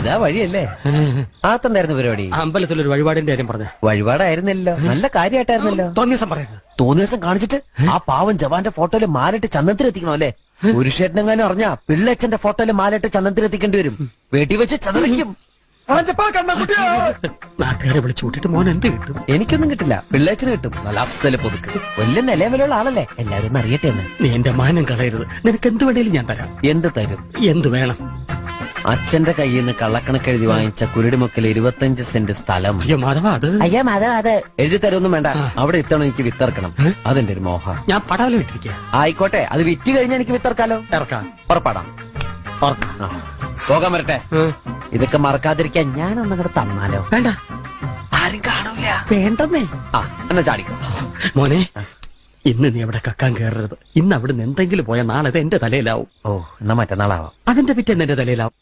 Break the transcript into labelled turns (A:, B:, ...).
A: ഇതാ വഴിയല്ലേ? ആത്തെന്തായിരുന്നു പരിപാടി?
B: അമ്പലത്തിലൊരു വഴിപാടിന്റെ കാര്യം പറഞ്ഞു.
A: വഴിപാടായിരുന്നല്ലോ, നല്ല കാര്യമായിട്ടായിരുന്നല്ലോ.
B: തോന്നിയ ദിവസം പറയുന്നത്.
A: തോന്നിയ ദിവസം കാണിച്ചിട്ട് ആ പാവം ജവാന്റെ ഫോട്ടോയില് മാലിട്ട് ചന്ദനത്തിലെത്തിക്കണോ അല്ലേ? പുരുഷേട്ടനെങ്ങാനും അറിഞ്ഞാ പിള്ളേച്ചന്റെ ഫോട്ടോയില് മാലിട്ട് ചന്ദനത്തിലെത്തിക്കേണ്ടി വരും. വീട്ടിൽ വെച്ച് ചതറിക്കും.
B: നാട്ടുകാരെ വിളിച്ചു കൂട്ടിട്ട് മോൻ എന്ത് കിട്ടും?
A: എനിക്കൊന്നും കിട്ടില്ല, പിള്ളേച്ചന് കിട്ടും. നല്ല അസല് പൊതുക്ക്, വലിയ നിലവിലുള്ള ആളല്ലേ, എല്ലാവരും ഒന്ന് അറിയട്ടെ എന്ന്.
B: നീ എന്റെ മാനം കളയരുത്. നിനക്ക് എന്ത് വേണേലും ഞാൻ തരാം.
A: എന്ത് തരും?
B: എന്ത് വേണം?
A: അച്ഛന്റെ കയ്യിൽ നിന്ന് കള്ളക്കണക്കെഴുതി വാങ്ങിച്ച കുരുടിമുക്കിൽ 25 സെന്റ് സ്ഥലം.
B: അയ്യോ മാധവ, അത്
A: അയ്യോ മാധവ, അത് എഴുതി തരൊന്നും വേണ്ട. അവിടെ ഇത്തവണ എനിക്ക് വിത്തറക്കണം. അതെന്റെ ഒരു മോഹം.
B: ഞാൻ പടാവല വിട്ടിരിക്കുക.
A: ആയിക്കോട്ടെ, അത് വിറ്റ് കഴിഞ്ഞാൽ എനിക്ക് വിത്തറക്കാലോ.
B: ഇറക്കാം.
A: ഉറപ്പാടാം. പോകാൻ വരട്ടെ. ഇതൊക്കെ മറക്കാതിരിക്കാൻ ഞാനൊന്നും കൂടെ തന്നാലോ?
B: വേണ്ട,
A: ആരും കാണൂല.
B: വേണ്ടെന്നേ.
A: എന്നാ ചാടിക്കോ
B: മോനെ. ഇന്ന് നീ അവിടെ കക്കാൻ കയറരുത്. ഇന്ന് അവിടുന്ന് എന്തെങ്കിലും പോയാൽ നാളെ എന്റെ തലയിലാവും.
A: ഓ, എന്നാ മറ്റന്നാളാവാം.
B: അതിന്റെ പിറ്റേന്ന് എന്റെ തലയിലാവും.